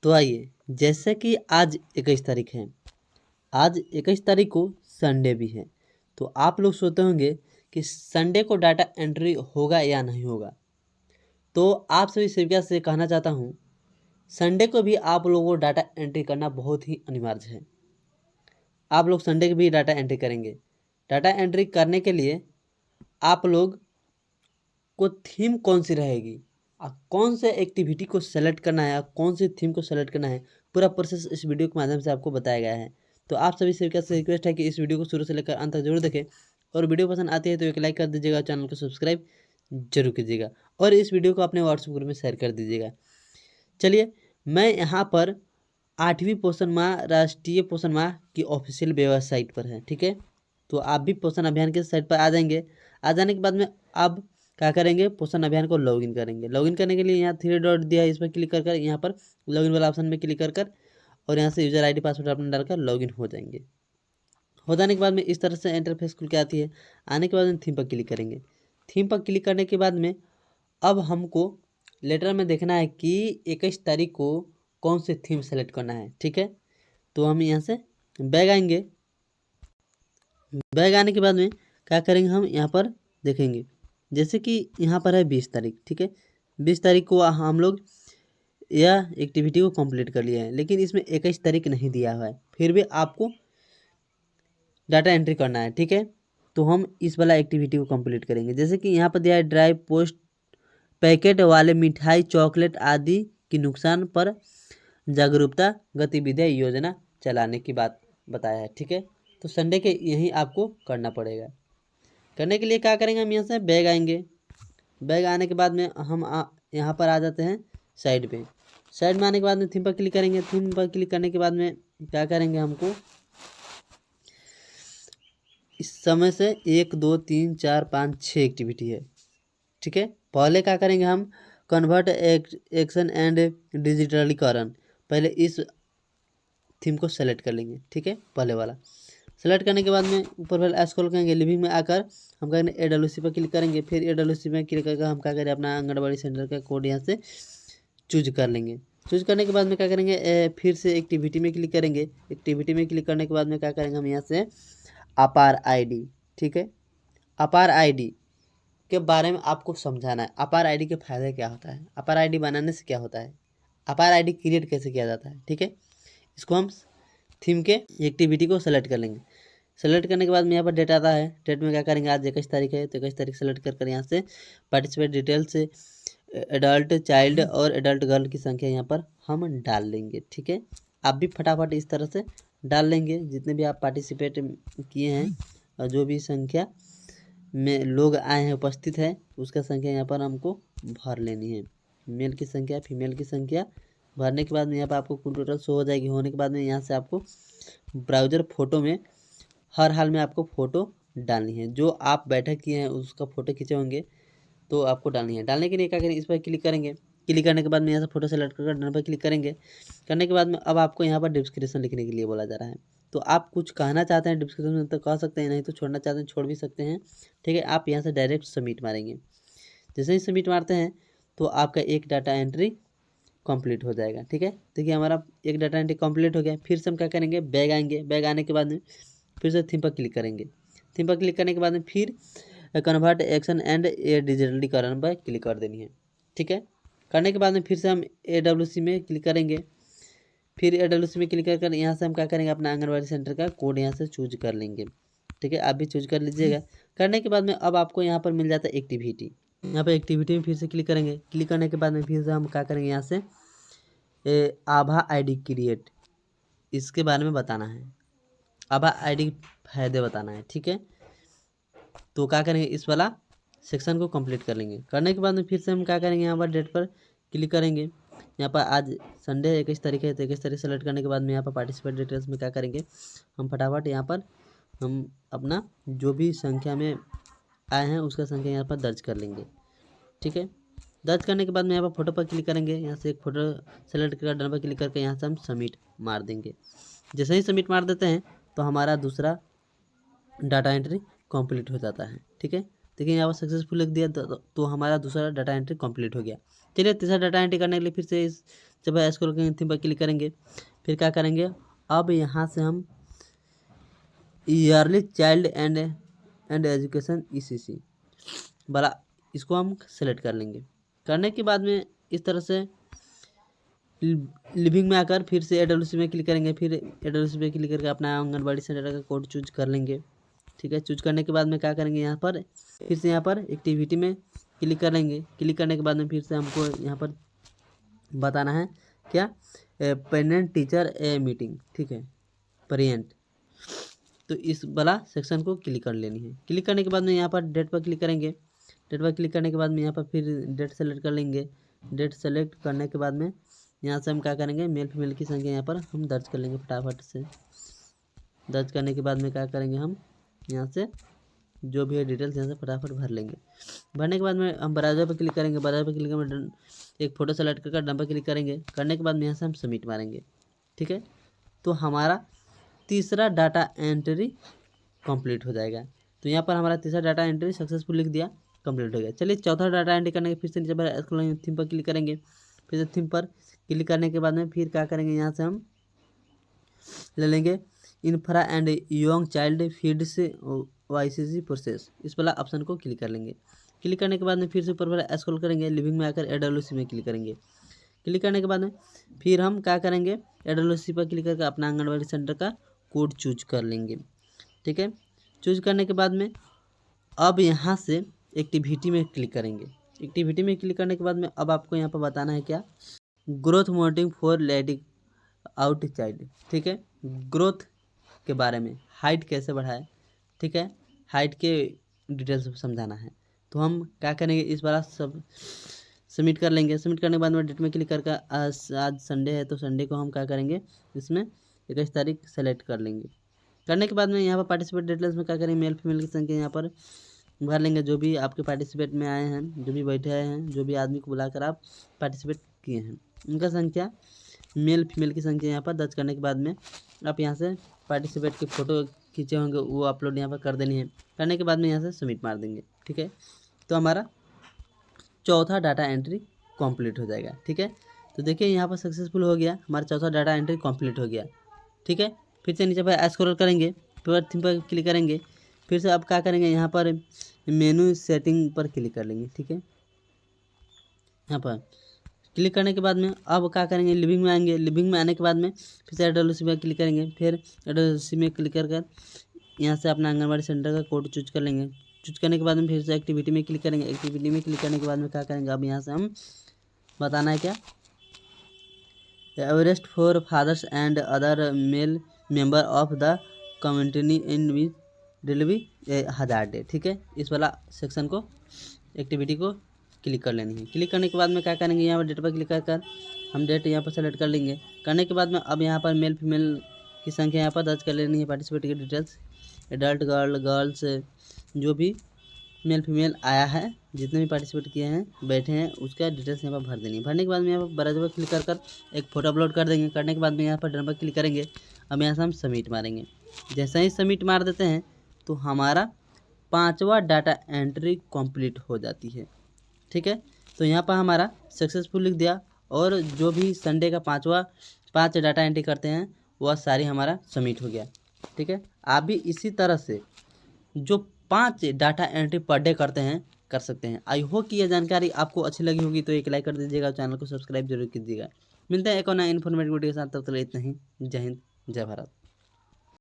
तो आइए, जैसे कि आज 21 तारीख है, आज 21 तारीख को संडे भी है, तो आप लोग सोचते होंगे कि संडे को डाटा एंट्री होगा या नहीं होगा। तो आप सभी सेविका से कहना चाहता हूँ, संडे को भी आप लोगों को डाटा एंट्री करना बहुत ही अनिवार्य है। आप लोग संडे की भी डाटा एंट्री करेंगे। डाटा एंट्री करने के लिए आप लोग को थीम कौन सी रहेगी, कौन से एक्टिविटी को सेलेक्ट करना है, कौन सी थीम को सेलेक्ट करना है, पूरा प्रोसेस इस वीडियो के माध्यम से आपको बताया गया है। तो आप सभी से रिक्वेस्ट है कि इस वीडियो को शुरू से लेकर अंत तक जरूर देखें, और वीडियो पसंद आती है तो एक लाइक कर दीजिएगा, चैनल को सब्सक्राइब जरूर कीजिएगा, और इस वीडियो को अपने व्हाट्सएप ग्रुप में शेयर कर दीजिएगा। चलिए, मैं यहाँ पर 8वीं पोषण माह राष्ट्रीय पोषण माह की ऑफिशियल वेबसाइट पर है, ठीक है। तो आप भी पोषण अभियान के साइट पर आ जाएंगे। आ जाने के बाद में अब क्या करेंगे, पोषण अभियान को लॉगिन करेंगे। लॉगिन करने के लिए यहाँ 3 डॉट दिया है, इस पर क्लिक कर कर यहाँ पर लॉगिन वाला ऑप्शन में क्लिक कर कर और यहाँ से यूज़र आईडी पासवर्ड अपना डालकर लॉगिन हो जाएंगे। हो जाने के बाद में इस तरह से इंटरफेस खुल के आती है। आने के बाद में थीम पर क्लिक करेंगे। थीम पर क्लिक करने के बाद में अब हमको लेटर में देखना है कि 21 तारीख को कौन सी थीम सेलेक्ट करना है, ठीक है। तो हम यहाँ से बैग आएंगे। बैग आने के बाद में क्या करेंगे, हम यहाँ पर देखेंगे जैसे कि यहाँ पर है 20 तारीख, ठीक है। 20 तारीख को हम लोग यह एक्टिविटी को कंप्लीट कर लिया है, लेकिन इसमें 21 तारीख नहीं दिया हुआ है, फिर भी आपको डाटा एंट्री करना है, ठीक है। तो हम इस वाला एक्टिविटी को कंप्लीट करेंगे। जैसे कि यहाँ पर दिया है ड्राई पोस्ट पैकेट वाले मिठाई चॉकलेट आदि की नुकसान पर जागरूकता गतिविधियाँ योजना चलाने की बात बताया है, ठीक है। तो संडे के यही आपको करना पड़ेगा। करने के लिए क्या करेंगे, हम यहाँ से बैग आएंगे। बैग आने के बाद में हम यहाँ पर आ जाते हैं साइड पे। साइड में आने के बाद में थीम पर क्लिक करेंगे। थीम पर क्लिक करने के बाद में क्या करेंगे, हमको इस समय से 1 2 3 4 5 6 एक्टिविटी है, ठीक है। पहले क्या करेंगे, हम कन्वर्ट एक्शन एंड डिजिटलीकरण, पहले इस थीम को सेलेक्ट कर लेंगे, ठीक है। पहले वाला सेलेक्ट करने के बाद में ऊपर वाला स्क्रॉल करेंगे, लिविंग में आकर हम करेंगे AWC पर क्लिक करेंगे। फिर AWC में क्लिक करके हम क्या करें, अपना आंगनबाड़ी सेंटर का कोड यहाँ से चूज कर लेंगे। चूज करने के बाद में क्या करेंगे, फिर से एक्टिविटी में क्लिक करेंगे। एक्टिविटी में क्लिक करने के बाद में क्या करेंगे, हम यहाँ से अपार ID, ठीक है। अपार ID के बारे में आपको समझाना है। अपार ID के फायदे क्या होता है, अपार ID बनाने से क्या होता है, अपार ID क्रिएट कैसे किया जाता है, ठीक है। इसको हम थीम के एक्टिविटी को सेलेक्ट कर लेंगे। सेलेक्ट करने के बाद में यहाँ पर डेट आता है। डेट में क्या करेंगे, आज 21 तारीख है तो 21 तारीख सेलेक्ट कर यहाँ से पार्टिसिपेट डिटेल से एडल्ट चाइल्ड और एडल्ट गर्ल की संख्या यहाँ पर हम डाल लेंगे, ठीक है। आप भी फटाफट इस तरह से डाल लेंगे, जितने भी आप पार्टिसिपेट किए हैं और जो भी संख्या में लोग आए हैं उपस्थित है उसका संख्या यहाँ पर हमको भर लेनी है। मेल की संख्या फीमेल की संख्या भरने के बाद में यहाँ पर आपको कुल टोटल शो हो जाएगी। होने के बाद में यहाँ से आपको ब्राउज़र फ़ोटो में हर हाल में आपको फ़ोटो डालनी है। जो आप बैठक किए हैं उसका फ़ोटो खींचे होंगे तो आपको डालनी है। डालने के लिए क्या करें, इस पर क्लिक करेंगे। क्लिक करने के बाद में यहाँ से फ़ोटो सेलेक्ट कर डन पर क्लिक करेंगे। करने के बाद में अब आपको यहाँ पर डिस्क्रिप्शन लिखने के लिए बोला जा रहा है। तो आप कुछ कहना चाहते हैं डिस्क्रिप्शन में तो कह सकते हैं, नहीं तो छोड़ना चाहते हैं छोड़ भी सकते हैं, ठीक है। आप यहाँ से डायरेक्ट सबमिट मारेंगे। जैसे ही सबमिट मारते हैं तो आपका एक डाटा एंट्री कंप्लीट हो जाएगा, ठीक है। देखिए हमारा एक डाटा एंट्री कंप्लीट हो गया। फिर से हम क्या करेंगे, बैग आएंगे। बैग आने के बाद में फिर से थीम पर क्लिक करेंगे। थीम पर क्लिक करने के बाद में फिर कन्वर्ट एक्शन एंड डिजिटलीकरण पर क्लिक कर देनी है, ठीक है। करने के बाद में फिर से हम AWC में क्लिक करेंगे। फिर AWC में क्लिक कर यहाँ से हम क्या करेंगे, अपना आंगनबाड़ी सेंटर का कोड यहाँ से चूज कर लेंगे, ठीक है। आप भी चूज कर लीजिएगा। करने के बाद में अब आपको यहाँ पर मिल जाता है एक्टिविटी। यहाँ पर एक्टिविटी में फिर से क्लिक करेंगे। क्लिक करने के बाद में फिर से हम क्या करेंगे, यहाँ से आभा ID क्रिएट, इसके बारे में बताना है। आभा ID फायदे बताना है, ठीक है। तो क्या करेंगे, इस वाला सेक्शन को कंप्लीट कर लेंगे। करने के बाद में फिर से हम क्या करेंगे, यहाँ पर डेट पर क्लिक करेंगे। यहाँ पर आज संडे 21 तारीख है तो 21 तारीख सेलेक्ट करने के बाद में यहाँ पर पार्टिसिपेट डिटेल्स में क्या करेंगे, हम फटाफट यहाँ पर हम अपना जो भी संख्या में आए हैं उसका संख्या यहाँ पर दर्ज कर लेंगे, ठीक है। दर्ज करने के बाद में यहाँ पर फोटो पर क्लिक करेंगे। यहाँ से एक फ़ोटो सेलेक्ट कर डन पर क्लिक करके यहाँ से हम सबमिट मार देंगे। जैसे ही सबमिट मार देते हैं तो हमारा दूसरा डाटा एंट्री कंप्लीट हो जाता है, ठीक है। देखिए यहाँ पर सक्सेसफुल लिख दिया तो हमारा दूसरा डाटा एंट्री कंप्लीट हो गया। चलिए तीसरा डाटा एंट्री करने के लिए फिर से इस जब स्क्रॉल करेंगे थीम पर क्लिक करेंगे, फिर क्या करेंगे, अब यहाँ से हम yearly child and education ECC वाला इसको हम सेलेक्ट कर लेंगे। करने के बाद में इस तरह से लिविंग में आकर फिर से AWC में क्लिक करेंगे, फिर AWC में क्लिक करके अपना आंगनबाड़ी सेंटर का कोड चूज कर लेंगे। ठीक है, चूज करने के बाद में क्या करेंगे, यहाँ पर फिर से यहाँ पर एक्टिविटी में क्लिक करेंगे। क्लिक करने के बाद में फिर से हमको यहाँ पर बताना है क्या, पेरेंट टीचर मीटिंग। ठीक है, पेरेंट, तो इस वाला सेक्शन को क्लिक कर लेनी है। क्लिक करने के बाद में यहाँ पर डेट पर क्लिक करेंगे। डेट पर क्लिक करने के बाद में यहाँ पर फिर डेट सेलेक्ट कर लेंगे। डेट सेलेक्ट करने के बाद में यहाँ से हम क्या करेंगे, मेल फीमेल की संख्या यहाँ पर हम दर्ज कर लेंगे फटाफट से। दर्ज करने के बाद में क्या करेंगे, हम यहाँ से जो भी है डिटेल्स यहाँ से फटाफट भर लेंगे। भरने के बाद में हम ब्राउज़र पर क्लिक करेंगे। ब्राउज़र पर क्लिक करके एक फ़ोटो सेलेक्ट करके डन पर क्लिक करेंगे। करने के बाद में यहाँ से हम सबमिट मारेंगे। ठीक है, तो हमारा तीसरा डाटा एंट्री कंप्लीट हो जाएगा। तो यहाँ पर हमारा तीसरा डाटा एंट्री सक्सेसफुल लिख दिया, कंप्लीट हो गया। चलिए चौथा डाटा एंट्री करने के फिर से नीचे पर थीम पर क्लिक करेंगे। फिर से थीम पर क्लिक करने के बाद में फिर क्या करेंगे, यहाँ से हम ले लेंगे infra and young child feeds YCC process, इस वाला ऑप्शन को क्लिक कर लेंगे। क्लिक करने के बाद में फिर से ऊपर वाला स्क्रॉल करेंगे, लिविंग में आकर AWC में क्लिक करेंगे। क्लिक करने के बाद में फिर हम क्या करेंगे, AWC पर क्लिक करके अपना आंगनबाड़ी सेंटर का कोड चूज कर लेंगे। ठीक है, चूज करने के बाद में अब यहाँ से एक्टिविटी में क्लिक करेंगे। एक्टिविटी में क्लिक करने के बाद में अब आपको यहाँ पर बताना है क्या, growth monitoring for leading out child. ठीक है, ग्रोथ के बारे में, हाइट कैसे बढ़ाए, ठीक है, हाइट के डिटेल्स समझाना है। तो हम क्या करेंगे, इस बार सब सबमिट कर लेंगे। सबमिट करने के बाद में डेट में क्लिक करके आज संडे है तो संडे को हम क्या करेंगे, इसमें 21 तारीख सेलेक्ट कर लेंगे। करने के बाद में यहाँ पर पार्टिसिपेट डिटेल्स में क्या करेंगे, मेल फीमेल की संख्या यहाँ पर भर लेंगे। जो भी आपके पार्टिसिपेट में आए हैं, जो भी बैठे आए हैं, जो भी आदमी को बुलाकर आप पार्टिसिपेट किए हैं, उनका संख्या, मेल फीमेल की संख्या यहाँ पर दर्ज करने के बाद में आप यहाँ से पार्टिसिपेट की फ़ोटो खींचे होंगे वो अपलोड यहाँ पर कर देनी है। करने के बाद में यहाँ से सबमिट मार देंगे। ठीक है, तो हमारा चौथा डाटा एंट्री कंप्लीट हो जाएगा। ठीक है, तो देखिए यहाँ पर सक्सेसफुल हो गया, हमारा चौथा डाटा एंट्री कंप्लीट हो गया। ठीक है, फिर से नीचे पर स्क्रॉल करेंगे, फिर थीम पर क्लिक करेंगे। फिर से अब क्या करेंगे, यहाँ पर मेनू सेटिंग पर क्लिक कर लेंगे। ठीक है, यहाँ पर क्लिक करने के बाद में अब क्या करेंगे, लिविंग में आएंगे। लिविंग में आने के बाद में फिर से AWC में क्लिक करेंगे। फिर AWC में क्लिक कर यहाँ से अपना आंगनबाड़ी सेंटर का कोड चूज कर लेंगे। चूज करने के बाद में फिर से एक्टिविटी में क्लिक करेंगे। एक्टिविटी में क्लिक करने के बाद में क्या करेंगे, अब यहाँ से हम बताना है क्या, Everest for fathers and other male member of the community in which delivery 1000 day. ठीक है, इस वाला सेक्शन को, एक्टिविटी को क्लिक कर लेनी है। क्लिक करने के बाद में क्या करेंगे, यहाँ पर डेट पर क्लिक कर हम डेट यहाँ पर सेलेक्ट कर लेंगे। करने के बाद में अब यहाँ पर मेल फीमेल की संख्या यहाँ पर दर्ज कर लेनी है। पार्टिसिपेट की डिटेल्स, एडल्ट, गर्ल्स, जो भी मेल फीमेल आया है, जितने भी पार्टिसिपेट किए हैं, बैठे हैं, उसका डिटेल्स यहाँ पर भर देनी है। भरने के बाद में यहाँ पर ब्राउज़र पर क्लिक कर एक फ़ोटो अपलोड कर देंगे। करने के बाद में यहाँ पर डन पर क्लिक करेंगे। अब यहाँ से हम सबमिट मारेंगे। जैसे ही सबमिट मार देते हैं तो हमारा पाँचवा डाटा एंट्री कंप्लीट हो जाती है। ठीक है, तो यहाँ पर हमारा सक्सेसफुल लिख दिया, और जो भी संडे का 5 डाटा एंट्री करते हैं वह सारी हमारा सबमिट हो गया। ठीक है, आप भी इसी तरह से जो 5 डाटा एंट्री पर डे करते हैं कर सकते हैं। आई होप कि यह जानकारी आपको अच्छी लगी होगी, तो एक लाइक कर दीजिएगा, चैनल को सब्सक्राइब जरूर कीजिएगा। मिलते हैं एक और नया इन्फॉर्मेटिव वीडियो के साथ, तब तक इतना ही। जय हिंद, जय भारत।